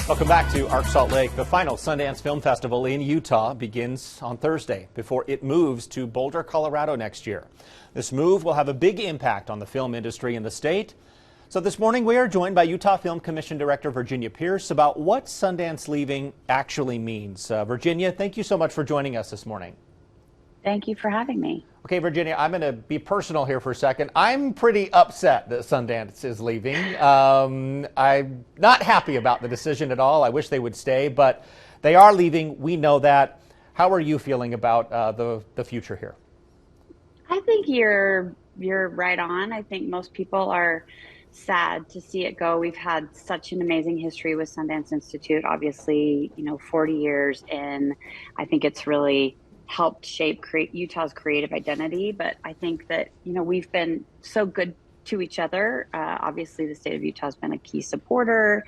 Welcome back to Arc Salt Lake. The final Sundance Film Festival in Utah begins on Thursday before it moves to Boulder, Colorado next year. This move will have a big impact on the film industry in the state. So this morning we are joined by Utah Film Commission Director Virginia Pearce about what Sundance leaving actually means. Virginia, thank you so much for joining us this morning. Thank you for having me. Okay, Virginia, I'm going to be personal here for a second. I'm pretty upset that Sundance is leaving. I'm not happy about the decision at all. I wish they would stay, but they are leaving. We know that. How are you feeling about the future here? I think you're right on. I think most people are sad to see it go. We've had such an amazing history with Sundance Institute. Obviously, 40 years in. I think it's really helped shape Utah's creative identity. But I think that, we've been so good to each other. Obviously, the state of Utah has been a key supporter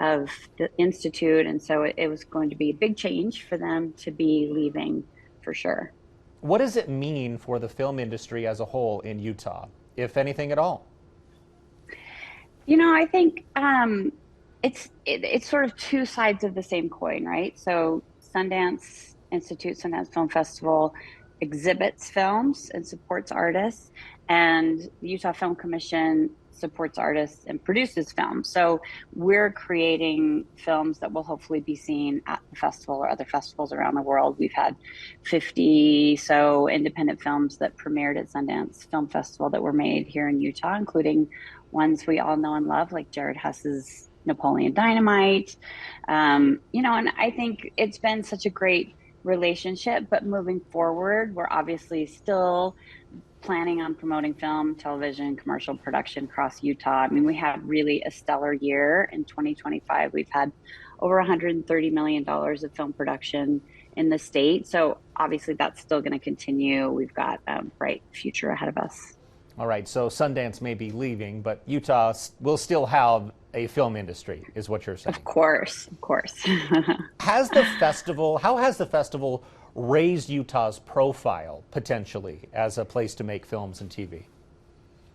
of the Institute. And so it was going to be a big change for them to be leaving for sure. What does it mean for the film industry as a whole in Utah, if anything at all? I think it's sort of two sides of the same coin, right? So Sundance Institute, Sundance Film Festival exhibits films and supports artists, and the Utah Film Commission supports artists and produces films. So we're creating films that will hopefully be seen at the festival or other festivals around the world. We've had 50 so independent films that premiered at Sundance Film Festival that were made here in Utah, including ones we all know and love, like Jared Hess's Napoleon Dynamite. And I think it's been such a great relationship, but moving forward, we're obviously still planning on promoting film, television, commercial production across Utah. I mean, we had really a stellar year in 2025. We've had over $130 million of film production in the state. So obviously that's still going to continue. We've got a bright future ahead of us. All right, so Sundance may be leaving, but Utah will still have a film industry, is what you're saying. Of course. How has the festival raised Utah's profile, potentially, as a place to make films and TV?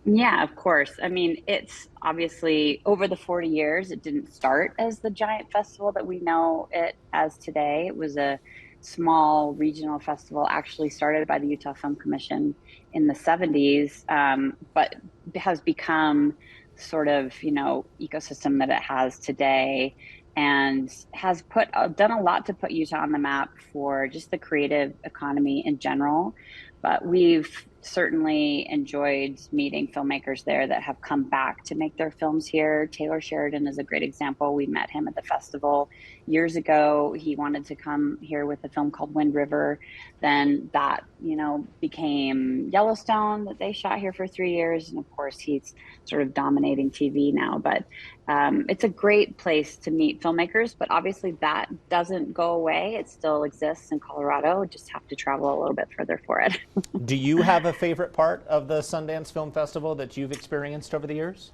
Yeah, of course. I mean, it's obviously over the 40 years, it didn't start as the giant festival that we know it as today. It was a small regional festival, actually started by the Utah Film Commission in the 70s, but has become sort of, ecosystem that it has today, and has done a lot to put Utah on the map for just the creative economy in general. But we've certainly enjoyed meeting filmmakers there that have come back to make their films here. Taylor Sheridan is a great example. We met him at the festival years ago. He wanted to come here with a film called Wind River. Then that, became Yellowstone that they shot here for 3 years. And of course, he's sort of dominating TV now. But it's a great place to meet filmmakers. But obviously that doesn't go away. It still exists in Colorado. Just have to travel a little bit further for it. Do you have a favorite part of the Sundance Film Festival that you've experienced over the years?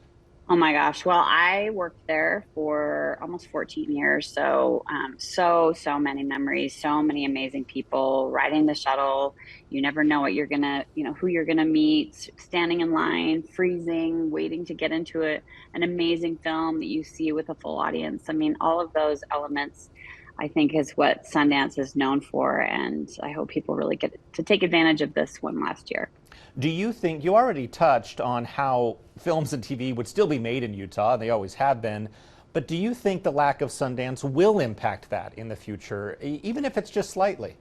Oh my gosh. Well, I worked there for almost 14 years. So, so many memories, so many amazing people riding the shuttle. You never know what you're going to, who you're going to meet, standing in line, freezing, waiting to get into an amazing film that you see with a full audience. I mean, all of those elements, I think, is what Sundance is known for. And I hope people really get to take advantage of this one last year. Do you think, you already touched on how films and TV would still be made in Utah, they always have been, but do you think the lack of Sundance will impact that in the future, even if it's just slightly?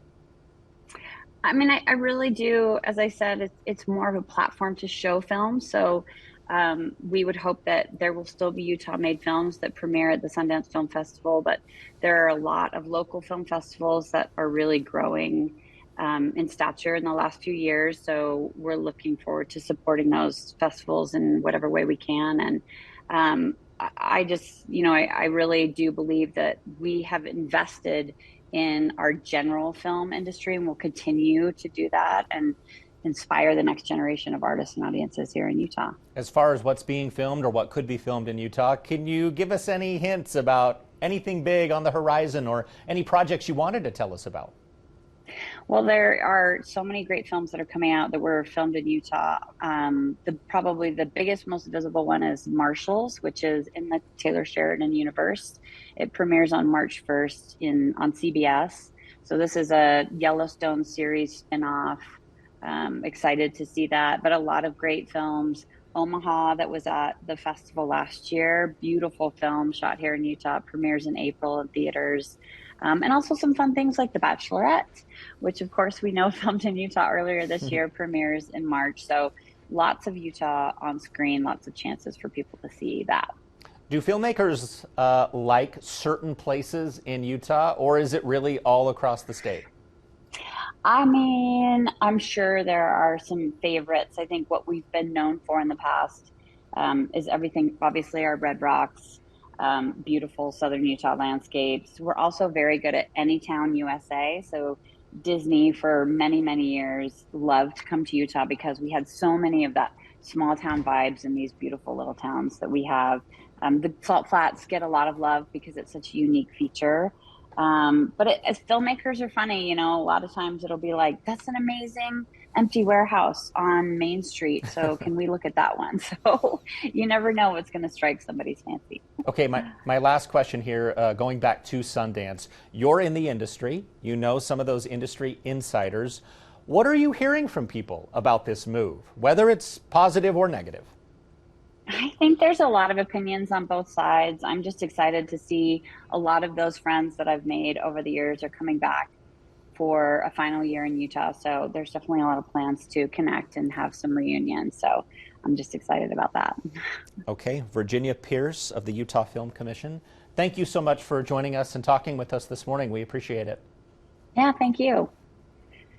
I mean, I really do. As I said, it's more of a platform to show films. So we would hope that there will still be Utah-made films that premiere at the Sundance Film Festival, but there are a lot of local film festivals that are really growing in stature in the last few years. So we're looking forward to supporting those festivals in whatever way we can. And I just, I really do believe that we have invested in our general film industry, and we'll continue to do that and inspire the next generation of artists and audiences here in Utah. As far as what's being filmed or what could be filmed in Utah, can you give us any hints about anything big on the horizon or any projects you wanted to tell us about? Well, there are so many great films that are coming out that were filmed in Utah. Probably the biggest, most visible one is Marshals, which is in the Taylor Sheridan universe. It premieres on March 1st on CBS. So this is a Yellowstone series spinoff. Excited to see that, but a lot of great films. Omaha, that was at the festival last year. Beautiful film shot here in Utah. Premieres in April in theaters. And also some fun things like The Bachelorette, which of course we know filmed in Utah earlier this year, premieres in March. So lots of Utah on screen, lots of chances for people to see that. Do filmmakers like certain places in Utah, or is it really all across the state? I mean, I'm sure there are some favorites. I think what we've been known for in the past is everything, obviously, our red rocks, beautiful southern Utah landscapes. We're also very good at Anytown, USA. So Disney, for many, many years, loved to come to Utah because we had so many of that small town vibes in these beautiful little towns that we have. The Salt Flats get a lot of love because it's such a unique feature. As filmmakers are funny, a lot of times it'll be like, that's an amazing empty warehouse on Main Street. So can we look at that one? So you never know what's going to strike somebody's fancy. Okay, my last question here, going back to Sundance. You're in the industry. You know some of those industry insiders. What are you hearing from people about this move, whether it's positive or negative? I think there's a lot of opinions on both sides. I'm just excited to see a lot of those friends that I've made over the years are coming back for a final year in Utah. So there's definitely a lot of plans to connect and have some reunions. So I'm just excited about that. Okay, Virginia Pearce of the Utah Film Commission, thank you so much for joining us and talking with us this morning. We appreciate it. Yeah, thank you.